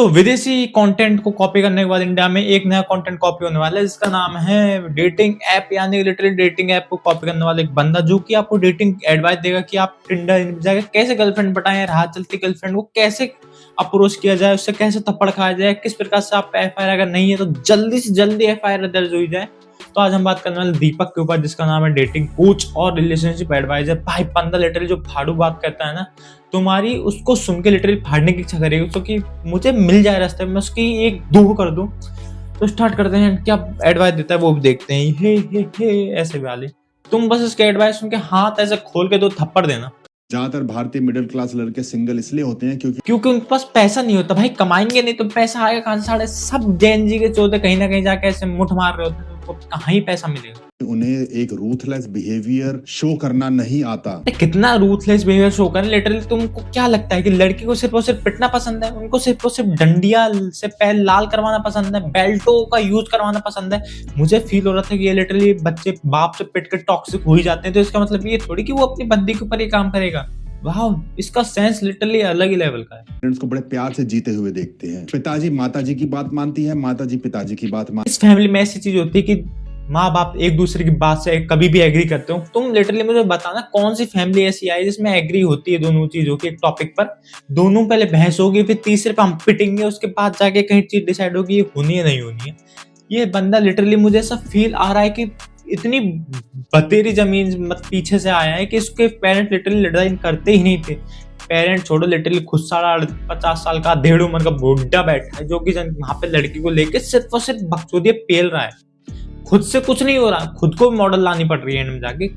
विदेशी कंटेंट को कॉपी करने के बाद इंडिया में एक नया कंटेंट कॉपी होने वाला है जिसका नाम है डेटिंग ऐप, यानी लिटरली डेटिंग ऐप को कॉपी करने वाला एक बंदा जो कि आपको डेटिंग एडवाइस देगा कि आप टिंडर जाकर कैसे गर्लफ्रेंड पटाएं, राह चलती गर्लफ्रेंड को कैसे अप्रोच किया जाए, उससे कैसे थप्पड़ खाया जाए, किस प्रकार से आप एफआईआर अगर नहीं है तो जल्दी से जल्दी एफआईआर दर्ज हो जाए। तो आज हम बात करने वाले दीपक के ऊपर जिसका नाम है डेटिंग कोच और रिलेशनशिप एडवाइजर। भाई बंदा लिटरली जो फाड़ू बात कहता है ना, तुम्हारी उसको सुन के लिटरली फाड़ने की इच्छा करेगी उसको कि मुझे मिल जाए रास्ते में, उसकी एक दो कर दूं। तो स्टार्ट करते हैं, क्या एडवाइस देता है वो भी देखते हैं। हे ऐसे वाले तुम बस इसके एडवाइस सुन के हाथ ऐसे खोल के दो थप्पड़ देना। ज्यादातर भारतीय मिडिल क्लास लड़के सिंगल इसलिए होते हैं क्योंकि उनके पास पैसा नहीं होता। भाई कमाएंगे नहीं तो पैसा आएगा कहां से? साढ़े सब जैन जी के चौथे कहीं ना कहीं जाके ऐसे मुठ मार रहे होते हैं, तो कहाँ ही पैसा मिलेगा। उन्हें एक रूथलेस बिहेवियर शो करना नहीं आता। कितना रूथलेस बिहेवियर शो करें? लिटरली तुमको क्या लगता है कि लड़की को सिर्फ और सिर्फ पिटना पसंद है? उनको सिर्फ और सिर्फ डंडिया से पैर लाल करवाना पसंद है, बेल्टों का यूज करवाना पसंद है। मुझे फील हो रहा था कि ये लिटरली बच्चे बाप से पिट के टॉक्सिक हो ही जाते हैं, तो इसका मतलब ये थोड़ी कि वो अपनी बंदी के ऊपर ही काम करेगा। वाह, इसका सेंस लिटरली अलग ही लेवल का है। पेरेंट्स को बड़े प्यार से जीते हुए देखते हैं। पिताजी माताजी की बात मानती है, माताजी पिताजी की बात मानती है। इस फैमिली में ऐसी चीज होती है कि माँ बाप एक दूसरे की बात से कभी भी एग्री करते हो। तुम लिटरली मुझे बताना कौन सी फैमिली ऐसी आई जिसमें एग्री होती है दोनों चीजों की एक टॉपिक पर। दोनों पहले बहस होगी, फिर तीसरे पे हम पिटेंगे, उसके बाद जाके कहीं चीज डिसाइड होगी ये होनी है नहीं होनी है। ये बंदा लिटरली मुझे ऐसा फील आ रहा है कि इतनी बतेरी जमीन मत पीछे से आया है कि इसके पेरेंट्स लिटरली लड़ाई करते ही नहीं थे। पेरेंट्स छोड़ो, लिटरली खुद 50 साल का 1.5 उम्र का बुढ़ा बैठा है जो कि वहां पे लड़की को लेके सिर्फ और सिर्फ बकचोदियां पेल रहा है। खुद से कुछ नहीं हो रहा, खुद को मॉडल लानी पड़ रही है एंड में जाके।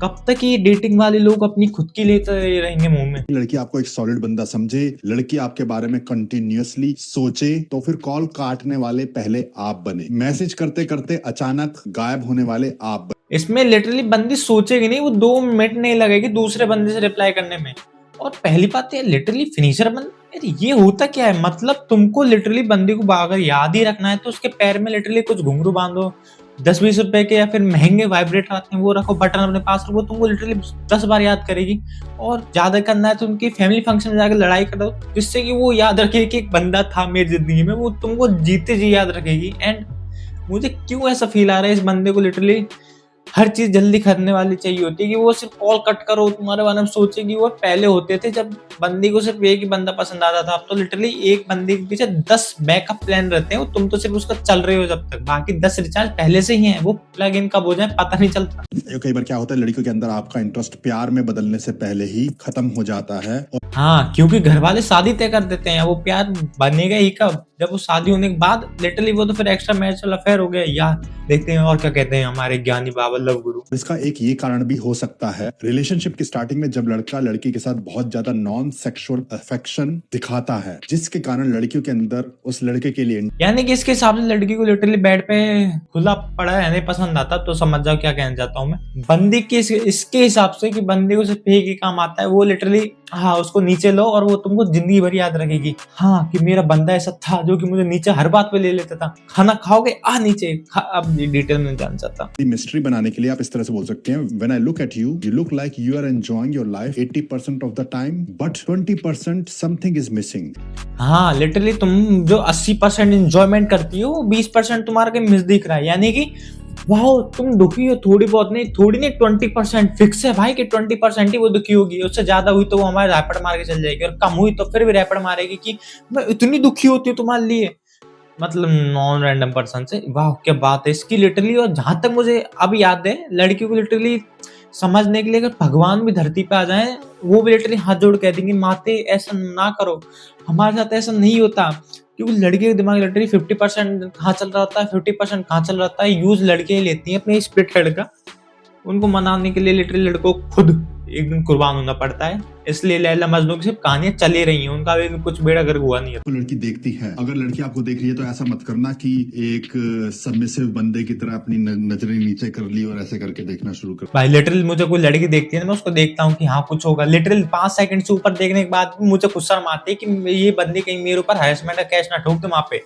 कब तक ये डेटिंग वाले लोग अपनी खुद की लेते रहेंगे मुंह में? लड़की आपको एक सॉलिड बंदा समझे, लड़की आपके बारे में कंटिन्यूअसली सोचे, तो फिर कॉल काटने वाले पहले आप बने, मैसेज करते करते अचानक गायब होने वाले आप बने। इसमें लिटरली बंदी सोचेगी नहीं, वो 2 मिनट नहीं लगेगी दूसरे बंदे से रिप्लाई करने में। और पहली बात है लिटरली फिनिशर बन, ये होता क्या है? मतलब तुमको लिटरली बंदी को अगर याद ही रखना है तो उसके पैर में लिटरली कुछ घुंघरू बांधो, 10-20 रुपए के या फिर महंगे वाइब्रेटर आते हैं वो रखो, बटन अपने पास रखो, तुमको लिटरली 10 बार याद करेगी। और ज्यादा करना है तो उनकी फैमिली फंक्शन में जाकर लड़ाई करो जिससे कि वो याद रखे कि एक बंदा था मेरी जिंदगी में, वो तुमको जीते जी याद रखेगी। एंड मुझे क्यों ऐसा फील आ रहा है इस बंदे को लिटरली हर चीज जल्दी करने वाली चाहिए होती है कि वो सिर्फ कॉल कट करो तुम्हारे बारे में सोचेगी। वो पहले होते थे जब बंदी को सिर्फ एक ही बंदा पसंद आता था, अब तो लिटरली एक बंदी के पीछे 10 बैकअप प्लान रहते हैं। तुम तो सिर्फ उसका चल रहे हो जब तक, बाकी 10 रिचार्ज पहले से ही हैं, वो प्लग इन कब हो जाए पता नहीं चलता। कई बार क्या होता है, लड़कियों के अंदर आपका इंटरेस्ट प्यार में बदलने से पहले ही खत्म हो जाता है। हाँ, क्योंकि घर वाले शादी तय कर देते हैं, वो प्यार बनेगा ही कब? जब वो शादी होने के बाद लिटरली वो तो फिर एक्स्ट्रा मैरिटल अफेयर हो गया यार। देखते हैं और क्या कहते हैं हमारे ज्ञानी बाबा लव गुरु। इसका एक ये कारण भी हो सकता है, रिलेशनशिप की स्टार्टिंग में जब लड़का लड़की के साथ बहुत ज्यादा नॉन सेक्सुअल अफेक्शन दिखाता है, जिसके कारण लड़कियों के अंदर उस लड़के के लिए, यानी कि इसके हिसाब से लड़की को लिटरली बेड पे खुला पड़ा रहने पसंद आता, तो समझ जाओ क्या कहना चाहता हूँ मैं। बंदी के इसके हिसाब से कि बंदी को सिर्फ एक ही काम आता है, वो लिटरली हाँ उसको नीचे लो और वो तुमको जिंदगी भर याद रखेगी। हाँ कि मेरा बंदा ऐसा था जो कि मुझे नीचे हर बात पे ले लेता था, खाना खाओगे आ नीचे अब डिटेल में जान चाहता। मिस्ट्री बनाने के लिए आप इस तरह से बोल सकते हैं, when I look at you, you look like you are enjoying your life 80% of the time, but 20% something is missing. हाँ लिटरली तुम जो 80% एंजॉयमेंट करती हो 20% तुम्हारा कहीं मिस दिख रहा है। यानी कि वाह तुम दुखी हो, थोड़ी बहुत नहीं, थोड़ी नहीं 20% फिक्स है भाई कि 20% ही वो दुखी होगी। उससे ज्यादा हुई तो वो हमारे रैपट मार के चल जाएगी, और कम हुई तो फिर भी रैपट मारेगी कि मैं इतनी दुखी होती हूँ तुम्हारे लिए, मतलब नॉन रैंडम पर्सन से। वाह क्या बात है इसकी लिटरली। और जहां तक मुझे अब याद है, लड़की को लिटरली समझने के लिए अगर भगवान भी धरती पे आ जाए वो भी लिटरली हाथ जोड़ कह देंगे माते ऐसा ना करो, हमारे साथ ऐसा नहीं होता। क्योंकि लड़के के दिमाग लिटरली 50% कहाँ चल रहा होता है, 50% कहाँ चल रहा है। यूज लड़के लेती हैं अपने स्प्लिट हेड का, उनको मनाने के लिए लिटरली लड़कों को खुद एक दिन कुर्बान होना पड़ता है। इसलिए लैला मजनू की सिर्फ कहानियां चली रही हैं, उनका भी कुछ बेड़ा गर्क हुआ नहीं है। तो लड़की देखती है, अगर लड़की आपको देख रही है तो ऐसा मत करना कि एक सबमिसिव बंदे की तरह अपनी नजरें नीचे कर ली और ऐसे करके देखना शुरू कर। भाई लिटरली मुझे कोई लड़की देखती है ना, मैं उसको देखता हूँ कि हाँ कुछ होगा। लिटरली 5 सेकंड से ऊपर देखने के बाद मुझे कुछ शर्म आती है कि ये बंदी कहीं मेरे ऊपर हैरेसमेंट का केस ना ठोक दे वहां पे।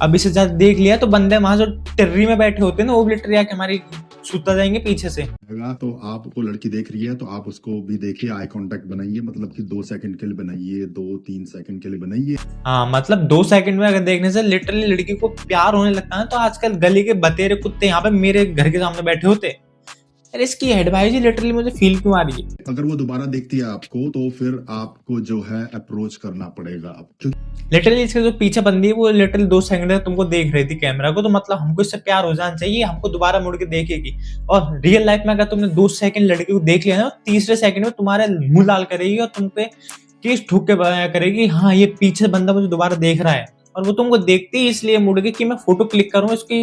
अब इसे जब देख लिया तो बंदे वहां जो टिर्री में बैठे होते हैं ना, वो भी लिटरली आके हमारी सुता जाएंगे पीछे से। तो आपको लड़की देख रही है तो आप उसको भी देखिए, आई कांटेक्ट बनाइए, मतलब कि 2 सेकंड के लिए बनाइए, 2-3 सेकंड के लिए बनाइए। हाँ मतलब 2 सेकंड में अगर देखने से लिटरली लड़की को प्यार होने लगता है, तो आजकल गली के बतेरे कुत्ते यहाँ पे मेरे घर के सामने बैठे होते। अरे इसकी एडवाइस ही लिटरली मुझे फील क्यों आ रही है। अगर वो दोबारा देखती है आपको तो फिर आपको जो है अप्रोच करना पड़ेगा अब। लिटरली इसके जो पीछे बंदी है वो लिटरली 2 सेकंड तक तुमको देख रही थी कैमरा को, तो मतलब हमको इससे प्यार हो जाना चाहिए, हमको दोबारा मुड़ के देखेगी। और रियल लाइफ में अगर तुमने 2 सेकंड लड़की को देख लिया ना, तीसरे सेकंड में तुम्हारे मुंह लाल करेगी और तुम पे केस ठोक के बताया करेगी, हाँ ये पीछे बंदा मुझे दोबारा देख रहा है। और वो तुमको देखती ही इसलिए मुड़ के कि मैं फोटो क्लिक करूं, इसकी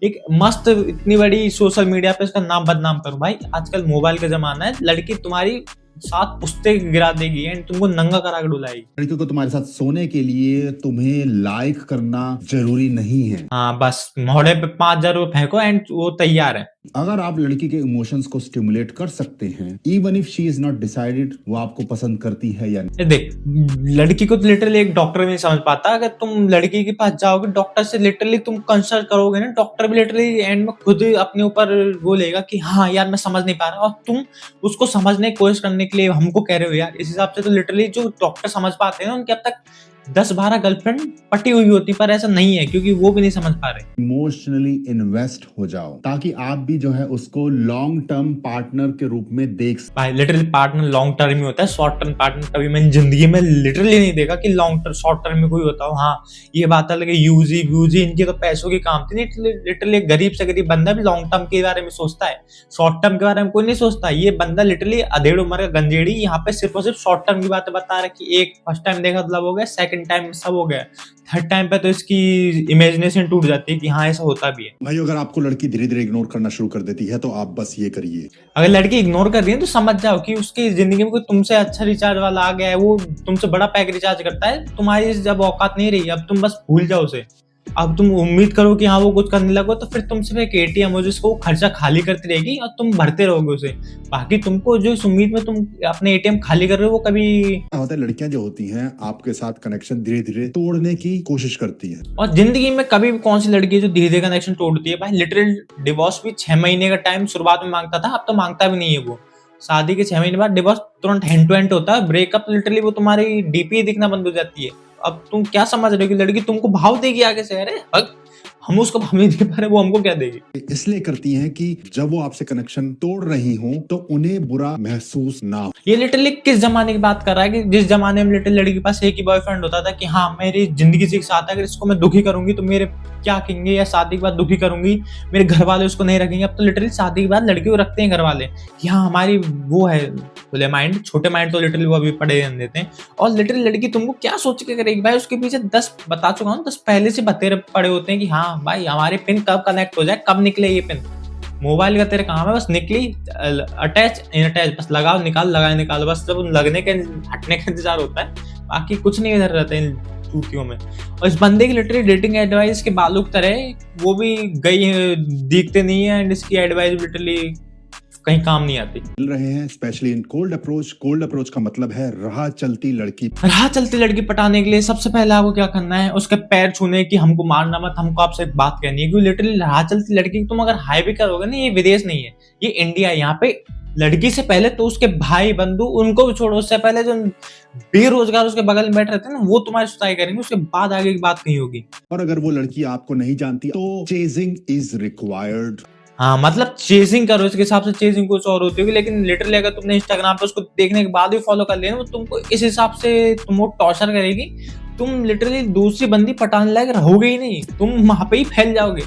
एक मस्त इतनी बड़ी सोशल मीडिया पे इसका नाम बदनाम करूं। भाई आजकल मोबाइल का जमाना है, लड़की तुम्हारी 7 पुश्ते गिरा देगी एंड तुमको नंगा करा के डुलाएगी। लड़कियों को तुम्हारे साथ सोने के लिए तुम्हें लाइक करना जरूरी नहीं है। हाँ बस मोहड़े पे 5,000 रुपए फेंको एंड वो तैयार है। अगर आप लड़की के इमोशंस को स्टिमुलेट कर सकते हैं, even if she is not decided वो आपको पसंद करती है या नहीं। देख लड़की को तो लिटरली एक डॉक्टर भी नहीं समझ पाता। अगर तुम लड़की के पास जाओगे डॉक्टर से लिटरली तुम कंसल्ट करोगे ना, डॉक्टर भी लिटरली एंड में खुद अपने ऊपर वो लेगा कि हाँ यार मैं समझ नहीं पा रहा, और तुम उसको समझने की कोशिश करने के लिए हमको कह रहे हो यार। इस हिसाब से तो लिटरली जो डॉक्टर समझ पाते हैं ना, उनके अब तक 10-12 गर्लफ्रेंड पटी हुई होती, पर ऐसा नहीं है क्योंकि वो भी नहीं समझ पा रहे। इमोशनली इन्वेस्ट हो जाओ ताकि आप भी जो है उसको लॉन्ग टर्म पार्टनर के रूप में देख सकें। भाई लिटरली पार्टनर लॉन्ग टर्म ही होता है, शॉर्ट टर्म पार्टनर कभी मैंने जिंदगी में लिटरली नहीं देखा कि लॉन्ग टर्म शॉर्ट टर्म में कोई होता हो। हाँ ये बात अलग है, यूजी व्यूजी इनके तो पैसों की काम थी। लिटरली गरीब से गरीब बंदा भी लॉन्ग टर्म के बारे में सोचता है, शॉर्ट टर्म के बारे में कोई नहीं सोचता। ये बंदा लिटरली अधेड़ उम्र का गंजेड़ी यहाँ पे सिर्फ और सिर्फ शॉर्ट टर्म की बातें बता रहा है कि एक फर्स्ट टाइम देखा तो लव हो गया, सेकंड टाइम सब हो गया, थर्ड टाइम पे तो इसकी इमेजिनेशन टूट जाती है कि हाँ ऐसा होता भी है। भाई अगर आपको लड़की धीरे धीरे इग्नोर करना शुरू कर देती है तो आप बस ये करिए, अगर लड़की इग्नोर कर रही है तो समझ जाओ कि उसकी जिंदगी में कोई तुमसे अच्छा रिचार्ज वाला आ गया है, वो तुमसे बड़ा पैक रिचार्ज करता है, तुम्हारी जब औकात नहीं रही, अब तुम बस भूल जाओ उसे। अब तुम उम्मीद करो कि हाँ वो कुछ करने लगो, तो फिर तुम सिर्फ एक एटीएम हो जिसको खर्चा खाली करती रहेगी और तुम भरते रहोगे उसे। बाकी तुमको जो इस उम्मीद में तुम अपने एटीएम खाली कर रहे हो वो कभी होता है। लड़कियां जो होती हैं आपके साथ कनेक्शन धीरे धीरे तोड़ने की कोशिश करती हैं। और जिंदगी में कभी भी कौन सी लड़की है जो धीरे धीरे कनेक्शन तोड़ती है। भाई लिटरल डिवोर्स भी 6 महीने का टाइम शुरुआत में मांगता था, अब तो मांगता भी नहीं है। वो शादी के 6 महीने बाद डिवोर्स तुरंत हैंड टू हैंड होता है। ब्रेकअप लिटरली वो तुम्हारी डीपी दिखना बंद हो जाती है। अब तुम क्या समझ रहे हो कि लड़की तुमको भाव देगी आगे से? अरे हम उसको भाव नहीं दे पा रहे, वो हमको क्या देगी? इसलिए करती हैं कि जब वो आपसे कनेक्शन तोड़ रही हो तो उन्हें बुरा महसूस ना हो। ये लिटरली किस जमाने की बात कर रहा है कि जिस जमाने में लिटरली लड़की के पास एक ही बॉयफ्रेंड होता था कि हाँ मेरी जिंदगी से एक साथ है, अगर इसको मैं दुखी करूंगी तो मेरे क्या कहेंगे, या शादी के बाद दुखी करूंगी मेरे घर वाले उसको नहीं रखेंगे। अब तो लिटरली शादी के बाद लड़की को रखते हैं घर वाले कि हाँ हमारी वो है खुले माइंड, छोटे माइंड तो लिटरली वो अभी पड़े रहने देते हैं। और लिटरली लड़की तुमको क्या सोच के करेगी? भाई उसके पीछे 10 बता चुका हूँ, 10 पहले से बतेरे पड़े होते हैं कि हाँ भाई हमारे पिन कब कनेक्ट हो जाए, कब निकले ये पिन। मोबाइल का तेरे काम है बस निकली अटैच इनअटैच, बस लगाओ निकाल लगाए निकाल, बस जब लगने के हटने का इंतजार होता है, बाकी कुछ नहीं इधर रहता है चूतियों में। और इस बंदे की लिटरली डेटिंग एडवाइस के बालू की तरह वो भी गई है, दिखते नहीं है एंड इसकी एडवाइस लिटरली कहीं काम नहीं आती। मिल रहे हैं specially in cold approach. Cold approach का मतलब है राह चलती लड़की। राह चलती लड़की पटाने के लिए सबसे पहले आपको क्या करना है, उसके पैर छूने की हमको मारना मत, हमको आपसे एक बात कहनी है। क्योंकि लिटरली राह चलती लड़की तुम अगर हाई भी करोगे ना, ये विदेश नहीं है, ये इंडिया है। यहाँ पे लड़की से पहले तो उसके भाई बंधु उनको भी छोड़ो, उससे पहले जो बेरोजगार उसके बगल में बैठ रहते हैं ना वो तुम्हारी सुताई करेंगे, उसके बाद आगे की बात कहीं होगी। और अगर वो लड़की आपको नहीं जानती तो चेजिंग इज रिक्वायर्ड। हाँ मतलब चेजिंग करो, इसके हिसाब से चेजिंग कुछ और होती होगी, लेकिन लिटरली अगर तुमने इंस्टाग्राम पे उसको देखने के बाद भी फॉलो कर लिया ना, तो तुमको इस हिसाब से तुमको टॉर्चर करेगी, तुम लिटरली दूसरी बंदी पटाने लायक रहोगे ही नहीं, तुम वहां पे ही फैल जाओगे।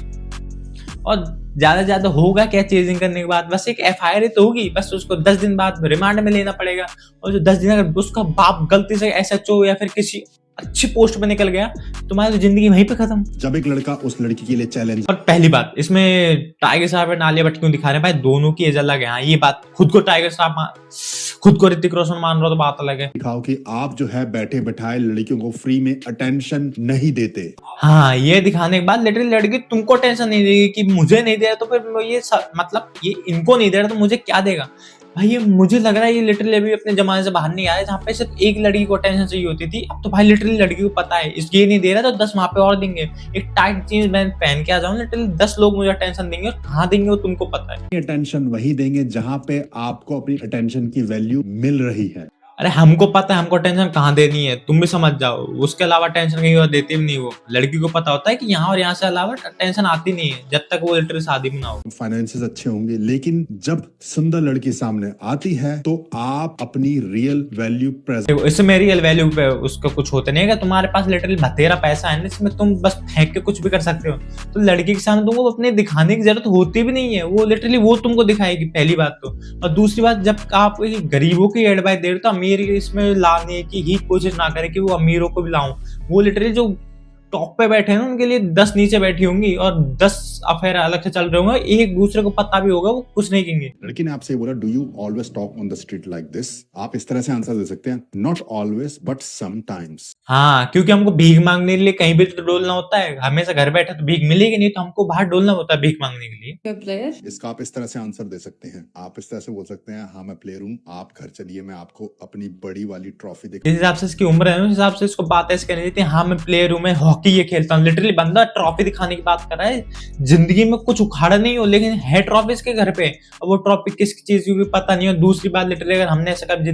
और ज्यादा होगा क्या चेजिंग करने के बाद? बस एक FIR तो होगी, बस उसको 10 दिन बाद रिमांड में लेना पड़ेगा। और जो 10 दिन अगर उसका बाप गलती से SHO या फिर किसी अच्छी पोस्ट पे निकल गया, तुम्हारी तो जिंदगी वहीं पे खत्म। जब एक लड़का उस लड़की के लिए चैलेंज। और पहली बात इसमें टाइगर श्रॉफ और आलिया भट्ट क्यों दिखा रहे हैं? भाई दोनों की एज अलग है। हाँ ये बात, खुद को टाइगर श्रॉफ खुद को ऋतिक रोशन मान रहा हो तो बात अलग है। दिखाओ कि आप जो है बैठे बैठाए लड़कियों को फ्री में अटेंशन नहीं देते। हाँ ये दिखाने के बाद लिटरली लड़की तुमको टेंशन नहीं देगी कि मुझे नहीं दे रहा, तो फिर ये मतलब ये इनको नहीं दे रहा तो मुझे क्या देगा। भाई ये मुझे लग रहा है ये लिटरली अभी अपने जमाने से बाहर नहीं आया, जहाँ पे सिर्फ एक लड़की को अटेंशन चाहिए होती थी। अब तो भाई लिटरली लड़की को पता है इस ये नहीं दे रहा तो 10 वहां पे और देंगे। एक टाइट जींस मैं पहन के आ जाऊं, लिटरली 10 लोग मुझे अटेंशन देंगे, और कहाँ देंगे वो तुमको पता है। अटेंशन वही देंगे जहां पे आपको अपनी अटेंशन की वैल्यू मिल रही है। अरे हमको पता है हमको टेंशन कहाँ देनी है, तुम भी समझ जाओ। उसके अलावा टेंशन कहीं और देती भी नहीं वो। लड़की को पता होता है कि यहाँ और यहाँ से अलावा टेंशन आती नहीं है जब तक वो लिटरली शादी में ना हो। फाइनेंसेस अच्छे होंगे, लेकिन जब सुंदर लड़की सामने आती है तो आप अपनी रियल वैल्यू प्रेजेंट। देखो इसमें रियल वैल्यू पे उसका कुछ होता नहीं है। तुम्हारे पास लिटरली बतेरा पैसा है ना, इसमें तुम बस फेंक के कुछ भी कर सकते हो। तो लड़की के सामने तुमको अपने दिखाने की जरूरत होती भी नहीं है, वो लिटरली वो तुमको दिखाएगी पहली बात तो। और दूसरी बात, जब आप गरीबों की एडवाइस दे रहे हो तो अमीर इसमें लाने की ही कोशिश ना करे कि वो अमीरों को भी लाऊं। वो लिटरली जो टॉप पे बैठे हैं ना उनके लिए 10 नीचे बैठी होंगी और 10 अफेयर अलग से चल रहे होंगे, एक दूसरे को पता भी होगा, वो कुछ नहीं कहेंगे। लड़की ने आपसे बोला, do you always talk on the street like this? आप इस तरह से आंसर दे सकते हैं, नॉट ऑलवेज बट समटाइम्स। हाँ, क्योंकि हमको भीख मांगने के लिए कहीं भी तो डोलना होता है। हमेशा घर बैठे तो भीख मिलेगी नहीं, तो हमको बाहर डोलना होता है भीख मांगने के लिए। प्लेयर इसका आप इस तरह से आंसर दे सकते हैं। आप इस तरह से बोल सकते हैं, हाँ मैं प्लेयर हूँ, आप घर चलिए, मैं आपको अपनी बड़ी वाली ट्रॉफी जिस हिसाब से इसकी उम्र है उस हिसाब से इसको बात ऐसे करनी चाहिए, हाँ मैं प्लेयर हूँ, मैं हॉकी ये खेलता हूँ। लिटरली बंदा ट्रॉफी दिखाने की बात कर रहा है, जिंदगी में कुछ उखाड़ा नहीं हो लेकिन है ट्रॉफी इसके घर पे। और वो ट्रॉफी किस चीज की भी पता नहीं हो। दूसरी बात, लिटरली अगर हमने ऐसा कभी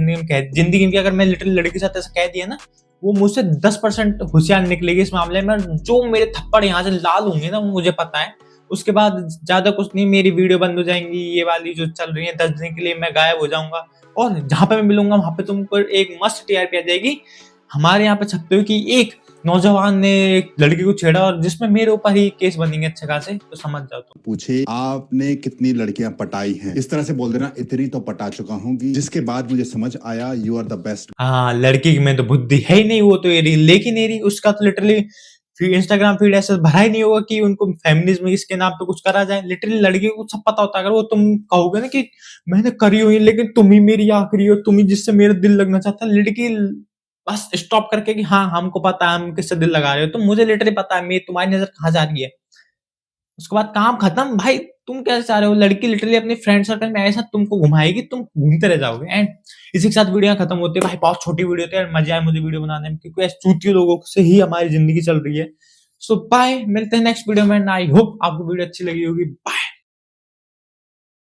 जिंदगी में अगर मैं लिटरली लड़की के साथ ऐसा कह दिया ना, वो मुझसे 10% होशियार निकलेगी इस मामले में। जो मेरे थप्पड़ यहाँ से लाल होंगे ना, वो मुझे पता है। उसके बाद ज्यादा कुछ नहीं, मेरी वीडियो बंद हो जाएंगी ये वाली जो चल रही है, 10 दिन के लिए मैं गायब हो जाऊंगा। और जहां पे मैं मिलूंगा वहां पे तुमको एक मस्त टीआरपी आ जाएगी। हमारे यहाँ पे छपते हो कि एक नौजवान ने एक लड़की को छेड़ा, और जिसमें मेरे ऊपर ही केस बनेंगे अच्छे खासे, तो समझ जाओ तुम। पूछे आपने कितनी लड़कियां पटाई हैं, इस तरह से बोल देना, इतनी तो पटा चुका हूँ, जिसके बाद मुझे समझ आया यू आर द बेस्ट। हाँ, लड़की में तो बुद्धि है ही नहीं, वो तो एरी, लेकिन एरी उसका तो लिटरली इंस्टाग्राम फीड ऐसे भरा ही नहीं होगा कि उनको फेमिनिज्म इसके नाम पे कुछ करा जाए। लिटरली लड़की को सब पता होता है। अगर वो तुम कहोगे ना कि मैंने करी हुई लेकिन तुम ही मेरी आखिरी हो, तुम ही जिससे मेरा दिल लगना चाहता है, लड़की बस स्टॉप करके कि हाँ हमको पता है हम किससे दिल लगा रहे हो, तो मुझे लिटरली पता है मेरी तुम्हारी नजर कहाँ जा रही है। उसके बाद काम खत्म भाई। तुम कैसे चाह रहे हो, लड़की लिटरली अपने फ्रेंड सर्कल में ऐसा तुमको घुमाएगी, तुम घूमते रह जाओगे। एंड इसी के साथ वीडियो खत्म होती है भाई। बहुत छोटी वीडियो थी, मजा आया मुझे वीडियो बनाने में, क्योंकि ऐसे चूतियों लोगों से ही हमारी जिंदगी चल रही है। सो बाय, मिलते हैं नेक्स्ट वीडियो में। आई होप आपको वीडियो अच्छी लगी होगी। बाय।